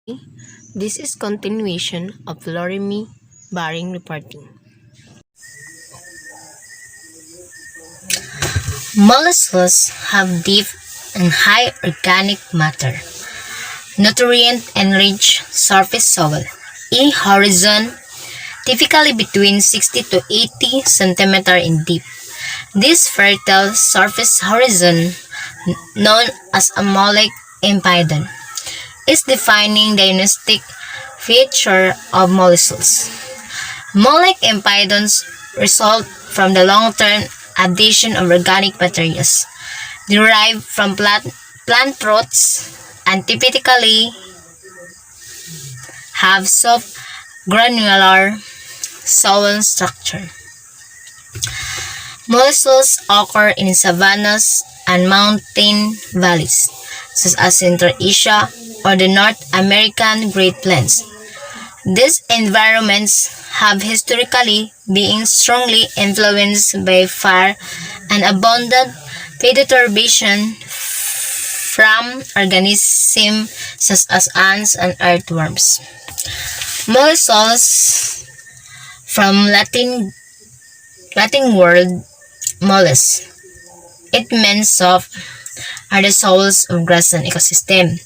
This is continuation of Loremi Baring reporting. Mollusks have deep and high organic matter, nutrient-enriched surface soil, horizon, typically between 60 to 80 cm in deep. This fertile surface horizon, known as a molic impediment, is defining diagnostic feature of mollusks. Molic impedance result from the long-term addition of organic materials derived from plant roots and typically have soft granular soil structure. Mollusks occur in savannas and mountain valleys, such as Central Asia or the North American Great Plains. These environments have historically been strongly influenced by fire and abundant perturbation from organisms such as ants and earthworms. Mollusks from Latin word mollis. It means soft are the souls of grassland ecosystem.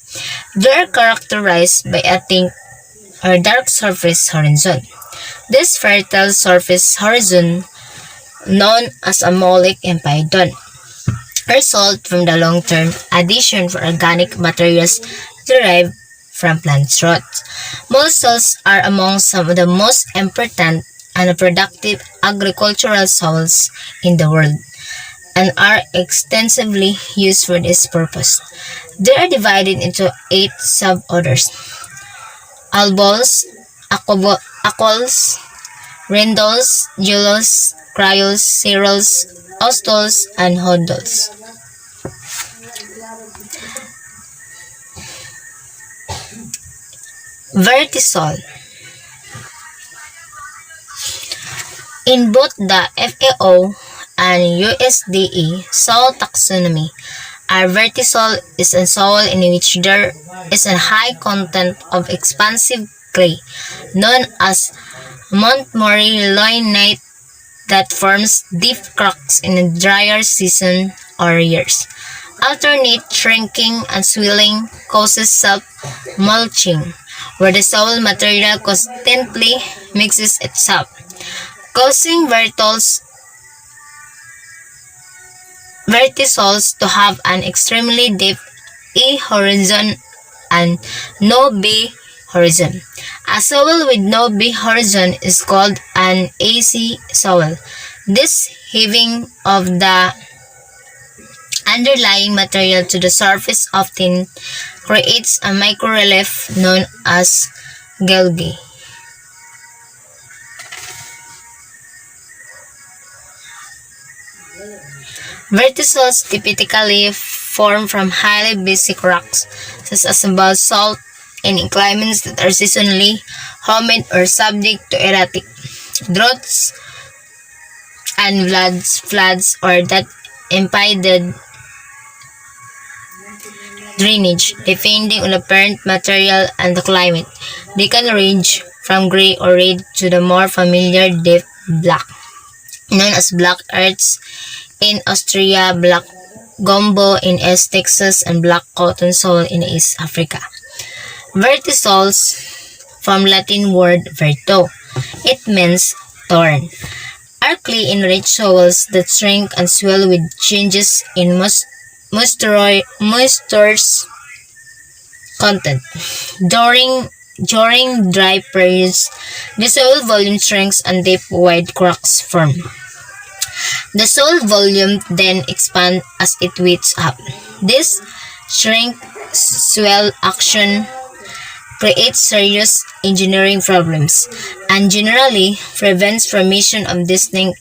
They are characterized by a thin or dark surface horizon. This fertile surface horizon, known as a molic impediment, result from the long-term addition of organic materials derived from plant roots. Mollusks are among some of the most important and productive agricultural soils in the world and are extensively used for this purpose. They are divided into 8 suborders: albols, acols, rendols, julos, cryos, cereals, ostols, and hodols. Vertisol. In both the FAO and USDA soil taxonomy, our vertisol is a soil in which there is a high content of expansive clay, known as Montgomery loinite, that forms deep cracks in a drier season or years. Alternate shrinking and swelling causes self-mulching, where the soil material constantly mixes itself, causing vertisols to have an extremely deep A horizon and no B horizon. A soil with no B horizon is called an AC soil. This heaving of the underlying material to the surface often creates a microrelief known as geology. Vertisols typically form from highly basic rocks, such as basalt, in climates that are seasonally humid or subject to erratic droughts and floods or that impeded drainage. Depending on the parent material and the climate, they can range from gray or red to the more familiar deep black, known as black earths in Austria, black gumbo in East Texas, and black cotton soil in East Africa. Vertisols, from Latin word verto, it means thorn, are clay-enriched soils that shrink and swell with changes in moisture's content. During dry periods, the soil volume shrinks and deep wide cracks form. The soil volume then expands as it heats up. This shrink-swell action creates serious engineering problems and generally prevents formation of distinct,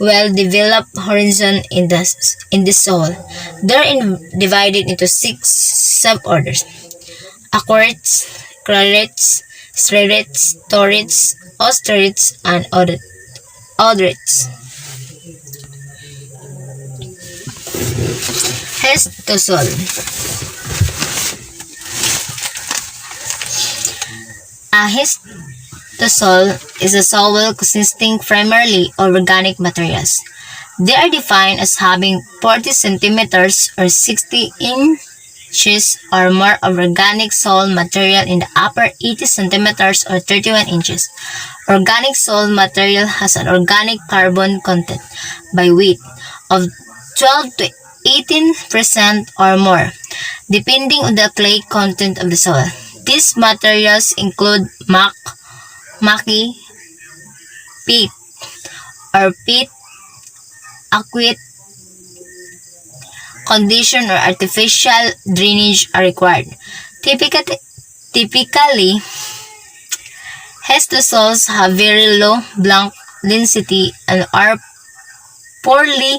well-developed horizon in the soil. They are divided into 6 suborders: aquarids, clarids, sphaerids, torids, osterids, and oderids. Histosol. A histosol is a soil consisting primarily of organic materials. They are defined as having 40 centimeters or 60 inches or more of organic soil material in the upper 80 centimeters or 31 inches. Organic soil material has an organic carbon content by weight of 12 to 18% or more, depending on the clay content of the soil. These materials include maki, peat, or peat, aqueous condition or artificial drainage are required. Typically, histosols have very low blank density and are poorly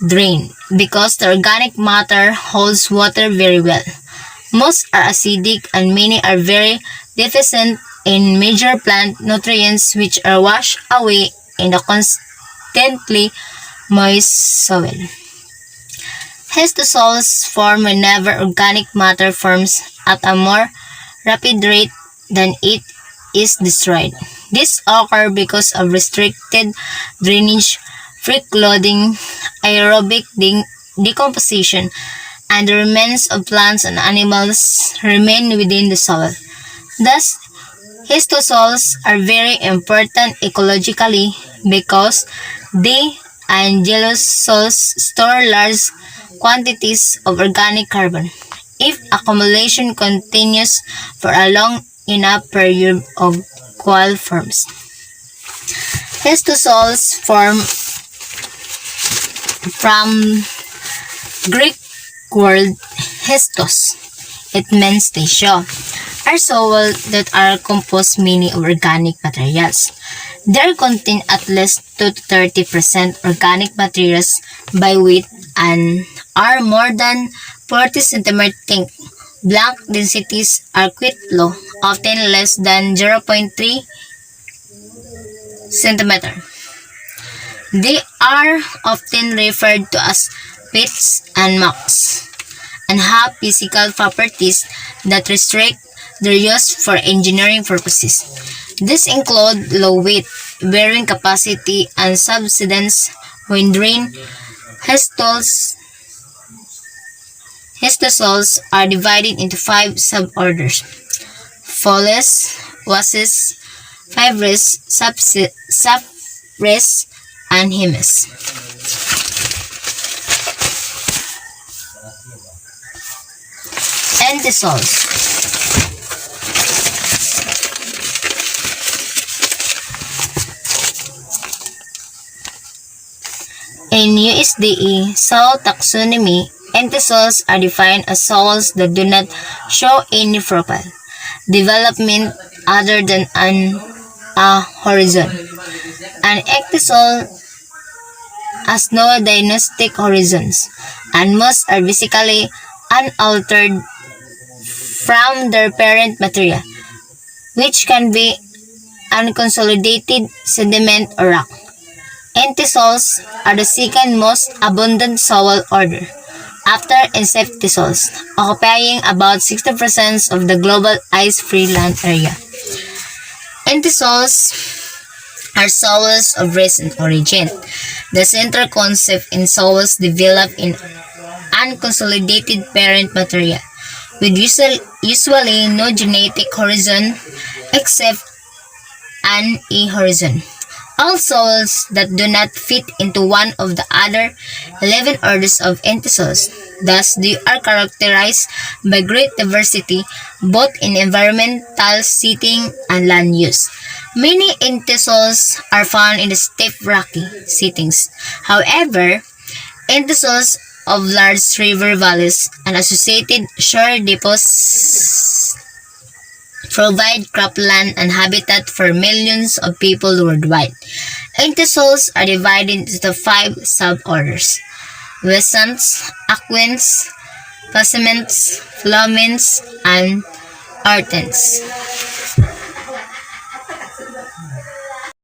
drained because the organic matter holds water very well. Most are acidic and many are very deficient in major plant nutrients which are washed away in the constantly moist soil. Histosols form whenever organic matter forms at a more rapid rate than it is destroyed. This occurs because of restricted drainage, free-floating aerobic decomposition, and the remains of plants and animals remain within the soil. Thus, histosols are very important ecologically because they and geolosols store large quantities of organic carbon. If accumulation continues for a long enough period of coal forms. Histosols form from Greek word histos. It means tissue. Are soil that are composed mainly of organic materials. They contain at least 2 to 30% organic materials by weight and are more than 40 cm thick. Blank densities are quite low, often less than 0.3 cm. They are often referred to as pits and mucks and have physical properties that restrict their use for engineering purposes. These include low weight, bearing capacity, and subsidence when drained. Histosols are divided into 5 suborders: Follis, Wasses, Fibrous, Saphrous, and Humus. Entisols. In USDA soil taxonomy, entisols are defined as soils that do not show any profile development other than a horizon. An ectisol has no diagnostic horizons, and most are basically unaltered from their parent material, which can be unconsolidated sediment or rock. Entisols are the second most abundant soil order, after insectisols, occupying about 60% of the global ice-free land area. Entisols are soils of recent origin. The central concept in soils developed in unconsolidated parent material, with usually no genetic horizon except an e-horizon. All soils that do not fit into one of the other 11 orders of entisols. Thus, they are characterized by great diversity both in environmental setting and land use. Many entisols are found in the steppe rocky settings. However, entisols of large river valleys and associated shore deposits provide cropland and habitat for millions of people worldwide. Entisols are divided into 5 suborders: Wessants, Aquins, Passements, Flomens, and Artens.